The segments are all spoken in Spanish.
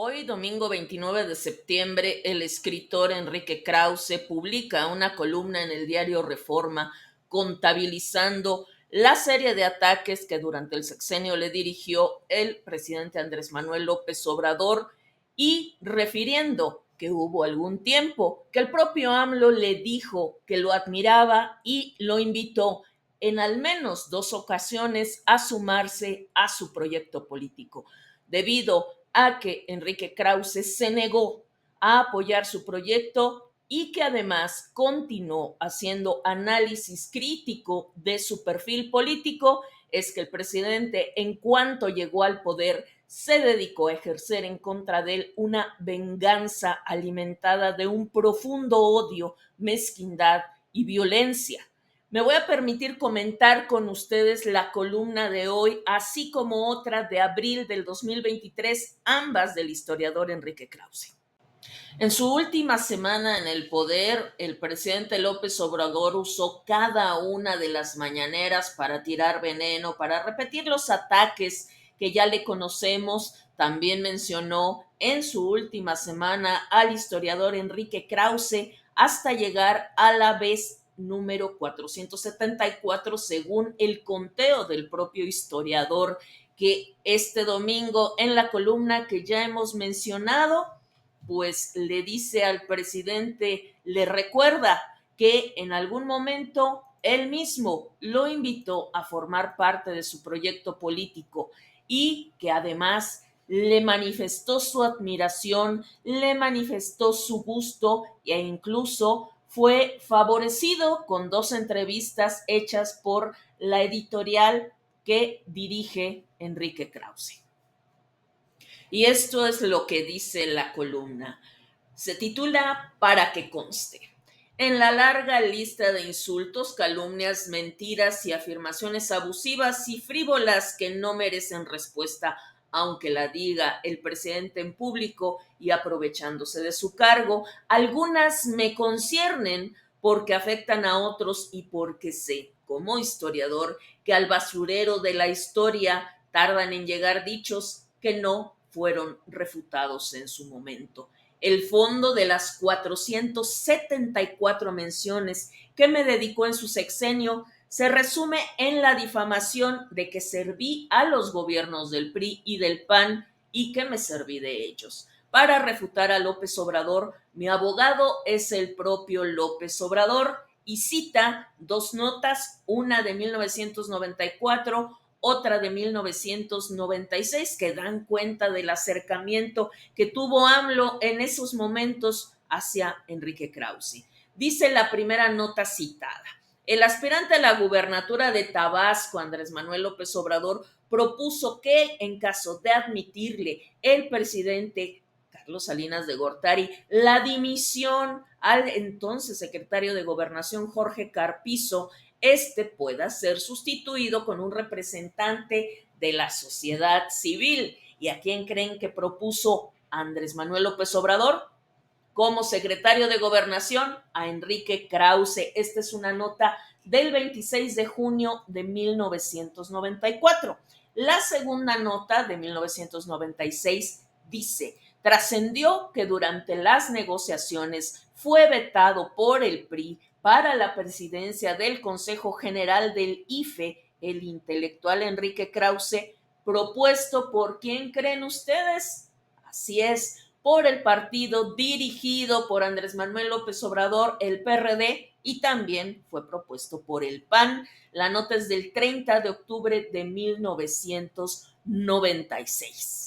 Hoy, domingo 29 de septiembre, el escritor Enrique Krause publica una columna en el diario Reforma contabilizando la serie de ataques que durante el sexenio le dirigió el presidente Andrés Manuel López Obrador y refiriendo que hubo algún tiempo que el propio AMLO le dijo que lo admiraba y lo invitó en al menos dos ocasiones a sumarse a su proyecto político. Debido a que Enrique Krause se negó a apoyar su proyecto y que además continuó haciendo análisis crítico de su perfil político, es que el presidente, en cuanto llegó al poder, se dedicó a ejercer en contra de él una venganza alimentada de un profundo odio, mezquindad y violencia. Me voy a permitir comentar con ustedes la columna de hoy, así como otra de abril del 2023, ambas del historiador Enrique Krause. En su última semana en el poder, el presidente López Obrador usó cada una de las mañaneras para tirar veneno, para repetir los ataques que ya le conocemos. También mencionó en su última semana al historiador Enrique Krause hasta llegar a la vez número 474 según el conteo del propio historiador, que este domingo en la columna que ya hemos mencionado pues le dice al presidente, le recuerda que en algún momento él mismo lo invitó a formar parte de su proyecto político y que además le manifestó su admiración, le manifestó su gusto e incluso fue favorecido con dos entrevistas hechas por la editorial que dirige Enrique Krause. Y esto es lo que dice la columna. Se titula Para que conste. En la larga lista de insultos, calumnias, mentiras y afirmaciones abusivas y frívolas que no merecen respuesta, aunque la diga el presidente en público y aprovechándose de su cargo, algunas me conciernen porque afectan a otros y porque sé, como historiador, que al basurero de la historia tardan en llegar dichos que no fueron refutados en su momento. El fondo de las 474 menciones que me dedicó en su sexenio se resume en la difamación de que serví a los gobiernos del PRI y del PAN y que me serví de ellos. Para refutar a López Obrador, mi abogado es el propio López Obrador y cita dos notas, una de 1994, otra de 1996, que dan cuenta del acercamiento que tuvo AMLO en esos momentos hacia Enrique Krause. Dice la primera nota citada: el aspirante a la gubernatura de Tabasco, Andrés Manuel López Obrador, propuso que, en caso de admitirle el presidente Carlos Salinas de Gortari la dimisión al entonces secretario de Gobernación Jorge Carpizo, pueda ser sustituido con un representante de la sociedad civil. ¿Y a quién creen que propuso Andrés Manuel López Obrador como secretario de Gobernación? A Enrique Krause. Esta es una nota del 26 de junio de 1994. La segunda nota de 1996 dice: trascendió que durante las negociaciones fue vetado por el PRI para la presidencia del Consejo General del IFE el intelectual Enrique Krause, propuesto por ¿quién creen ustedes? Así es, por el partido dirigido por Andrés Manuel López Obrador, el PRD, y también fue propuesto por el PAN. La nota es del 30 de octubre de 1996.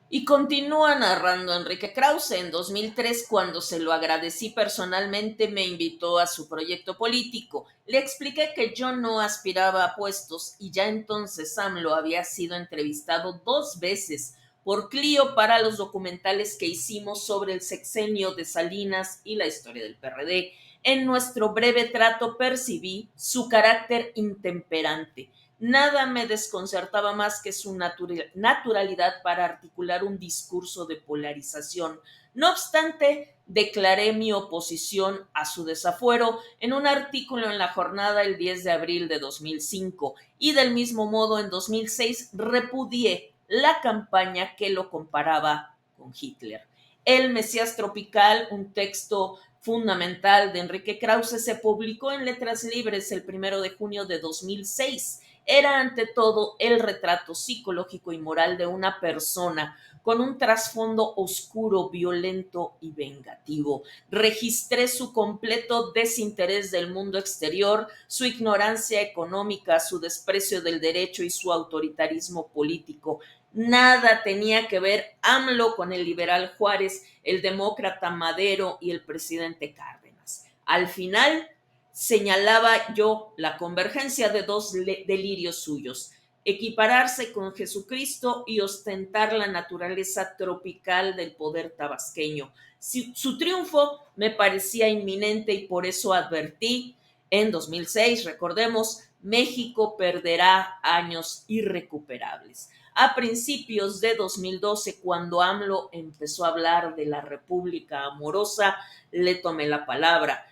Y continúa narrando Enrique Krause: en 2003, cuando se lo agradecí personalmente, me invitó a su proyecto político. Le expliqué que yo no aspiraba a puestos y ya entonces AMLO había sido entrevistado 2 veces por Clio para los documentales que hicimos sobre el sexenio de Salinas y la historia del PRD. En nuestro breve trato percibí su carácter intemperante. Nada me desconcertaba más que su naturalidad para articular un discurso de polarización. No obstante, declaré mi oposición a su desafuero en un artículo en La Jornada el 10 de abril de 2005 y del mismo modo en 2006 repudié la campaña que lo comparaba con Hitler. El Mesías Tropical, un texto fundamental de Enrique Krause, se publicó en Letras Libres el 1 de junio de 2006. Era ante todo el retrato psicológico y moral de una persona con un trasfondo oscuro, violento y vengativo. Registré su completo desinterés del mundo exterior, su ignorancia económica, su desprecio del derecho y su autoritarismo político. Nada tenía que ver AMLO con el liberal Juárez, el demócrata Madero y el presidente Cárdenas. Al final, señalaba yo la convergencia de dos delirios suyos: equipararse con Jesucristo y ostentar la naturaleza tropical del poder tabasqueño. Su triunfo me parecía inminente y por eso advertí en 2006, recordemos, México perderá años irrecuperables. A principios de 2012, cuando AMLO empezó a hablar de la República Amorosa, le tomé la palabra.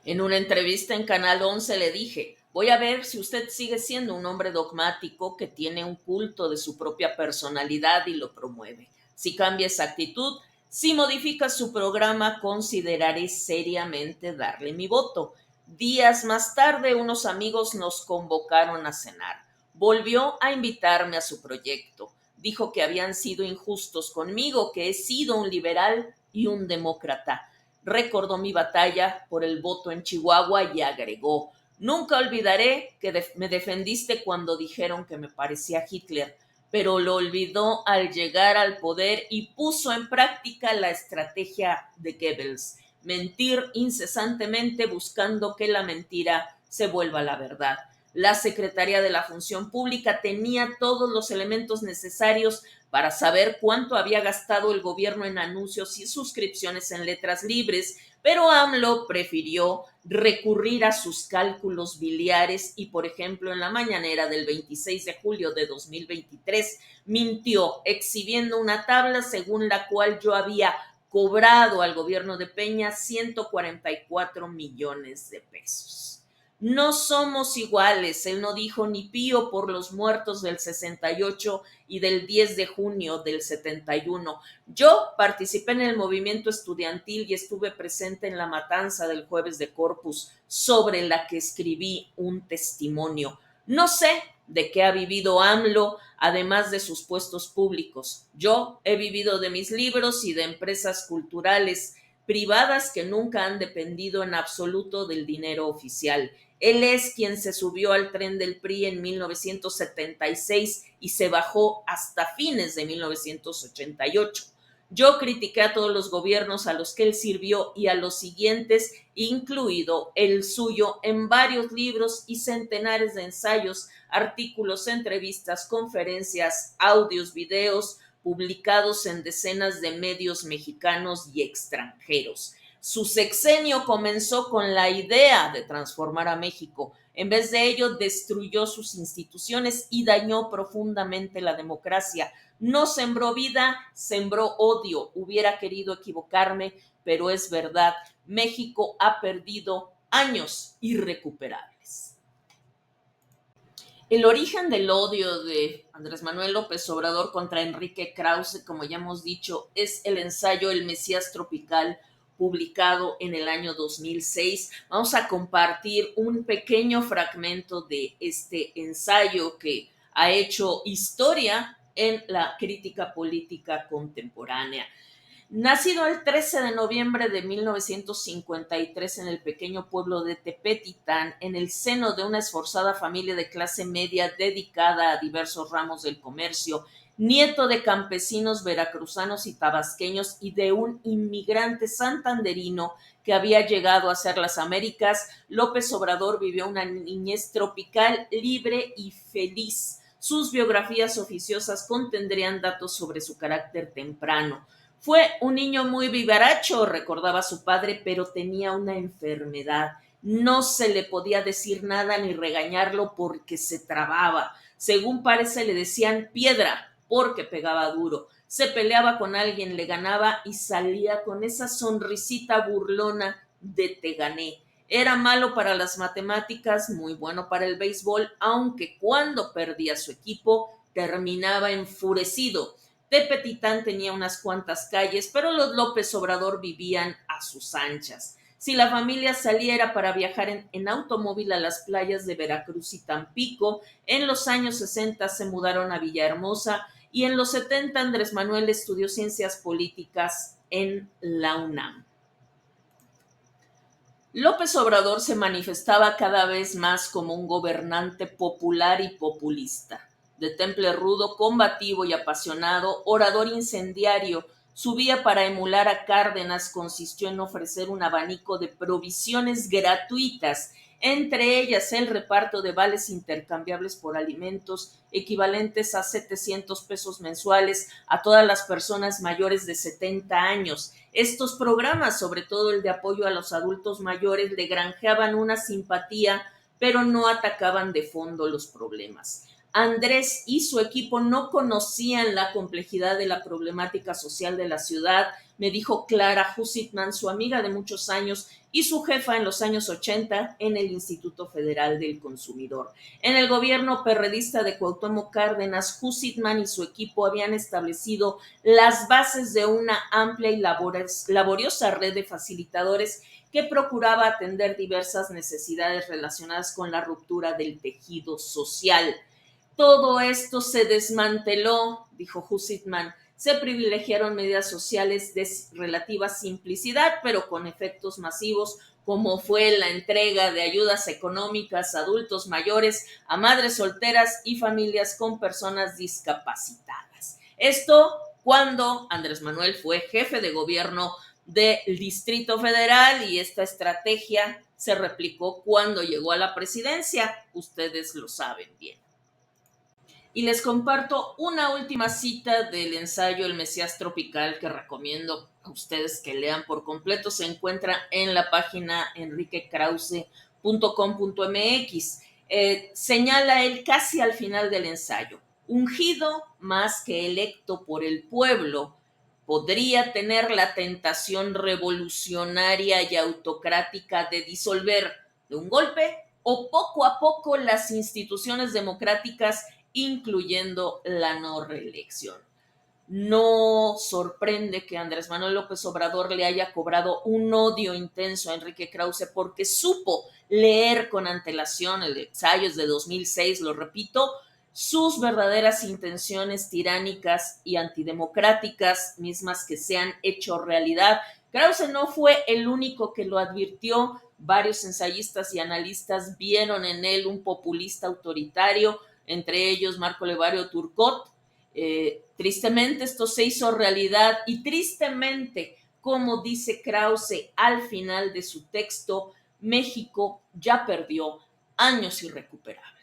En una entrevista en Canal 11 le dije: voy a ver si usted sigue siendo un hombre dogmático que tiene un culto de su propia personalidad y lo promueve. Si cambia esa actitud, si modifica su programa, consideraré seriamente darle mi voto. Días más tarde, unos amigos nos convocaron a cenar. Volvió a invitarme a su proyecto. Dijo que habían sido injustos conmigo, que he sido un liberal y un demócrata. Recordó mi batalla por el voto en Chihuahua y agregó: nunca olvidaré que me defendiste cuando dijeron que me parecía Hitler, pero lo olvidó al llegar al poder y puso en práctica la estrategia de Goebbels: mentir incesantemente buscando que la mentira se vuelva la verdad. La Secretaría de la Función Pública tenía todos los elementos necesarios para saber cuánto había gastado el gobierno en anuncios y suscripciones en Letras Libres, pero AMLO prefirió recurrir a sus cálculos biliares y, por ejemplo, en la mañanera del 26 de julio de 2023, mintió exhibiendo una tabla según la cual yo había cobrado al gobierno de Peña 144 millones de pesos. No somos iguales, él no dijo ni pío por los muertos del 68 y del 10 de junio del 71. Yo participé en el movimiento estudiantil y estuve presente en la matanza del Jueves de Corpus, sobre la que escribí un testimonio. No sé de qué ha vivido AMLO, además de sus puestos públicos. Yo he vivido de mis libros y de empresas culturales privadas que nunca han dependido en absoluto del dinero oficial. Él es quien se subió al tren del PRI en 1976 y se bajó hasta fines de 1988. Yo critiqué a todos los gobiernos a los que él sirvió y a los siguientes, incluido el suyo, en varios libros y centenares de ensayos, artículos, entrevistas, conferencias, audios, videos, publicados en decenas de medios mexicanos y extranjeros. Su sexenio comenzó con la idea de transformar a México. En vez de ello, destruyó sus instituciones y dañó profundamente la democracia. No sembró vida, sembró odio. Hubiera querido equivocarme, pero es verdad. México ha perdido años irrecuperables. El origen del odio de Andrés Manuel López Obrador contra Enrique Krause, como ya hemos dicho, es el ensayo El Mesías Tropical, publicado en el año 2006. Vamos a compartir un pequeño fragmento de este ensayo que ha hecho historia en la crítica política contemporánea. Nacido el 13 de noviembre de 1953 en el pequeño pueblo de Tepetitán, en el seno de una esforzada familia de clase media dedicada a diversos ramos del comercio, nieto de campesinos veracruzanos y tabasqueños y de un inmigrante santanderino que había llegado a ser las Américas, López Obrador vivió una niñez tropical, libre y feliz. Sus biografías oficiosas contendrían datos sobre su carácter temprano. Fue un niño muy vivaracho, recordaba su padre, pero tenía una enfermedad. No se le podía decir nada ni regañarlo porque se trababa. Según parece, le decían piedra porque pegaba duro. Se peleaba con alguien, le ganaba y salía con esa sonrisita burlona de te gané. Era malo para las matemáticas, muy bueno para el béisbol, aunque cuando perdía su equipo terminaba enfurecido. Tepetitán tenía unas cuantas calles, pero los López Obrador vivían a sus anchas. Si la familia saliera para viajar en automóvil a las playas de Veracruz y Tampico, en los años 60 se mudaron a Villahermosa y en los 70 Andrés Manuel estudió ciencias políticas en la UNAM. López Obrador se manifestaba cada vez más como un gobernante popular y populista. De temple rudo, combativo y apasionado, orador incendiario, su vía para emular a Cárdenas consistió en ofrecer un abanico de provisiones gratuitas, entre ellas el reparto de vales intercambiables por alimentos equivalentes a 700 pesos mensuales a todas las personas mayores de 70 años. Estos programas, sobre todo el de apoyo a los adultos mayores, le granjeaban una simpatía, pero no atacaban de fondo los problemas. Andrés y su equipo no conocían la complejidad de la problemática social de la ciudad, me dijo Clara Hussitman, su amiga de muchos años y su jefa en los años 80 en el Instituto Federal del Consumidor. En el gobierno perredista de Cuauhtémoc Cárdenas, Hussitman y su equipo habían establecido las bases de una amplia y laboriosa red de facilitadores que procuraba atender diversas necesidades relacionadas con la ruptura del tejido social. Todo esto se desmanteló, dijo Hussitman. Se privilegiaron medidas sociales de relativa simplicidad, pero con efectos masivos, como fue la entrega de ayudas económicas a adultos mayores, a madres solteras y familias con personas discapacitadas. Esto cuando Andrés Manuel fue jefe de gobierno del Distrito Federal, y esta estrategia se replicó cuando llegó a la presidencia. Ustedes lo saben bien. Y les comparto una última cita del ensayo El Mesías Tropical, que recomiendo a ustedes que lean por completo. Se encuentra en la página enriquekrause.com.mx. Señala él casi al final del ensayo: ungido más que electo por el pueblo, podría tener la tentación revolucionaria y autocrática de disolver de un golpe o poco a poco las instituciones democráticas, incluyendo la no reelección. No sorprende que Andrés Manuel López Obrador le haya cobrado un odio intenso a Enrique Krause, porque supo leer con antelación, el ensayo es de 2006, lo repito, sus verdaderas intenciones tiránicas y antidemocráticas, mismas que se han hecho realidad. Krause no fue el único que lo advirtió. Varios ensayistas y analistas vieron en él un populista autoritario, entre ellos Marco Levario Turcot. Tristemente esto se hizo realidad, y tristemente, como dice Krause al final de su texto, México ya perdió años irrecuperables.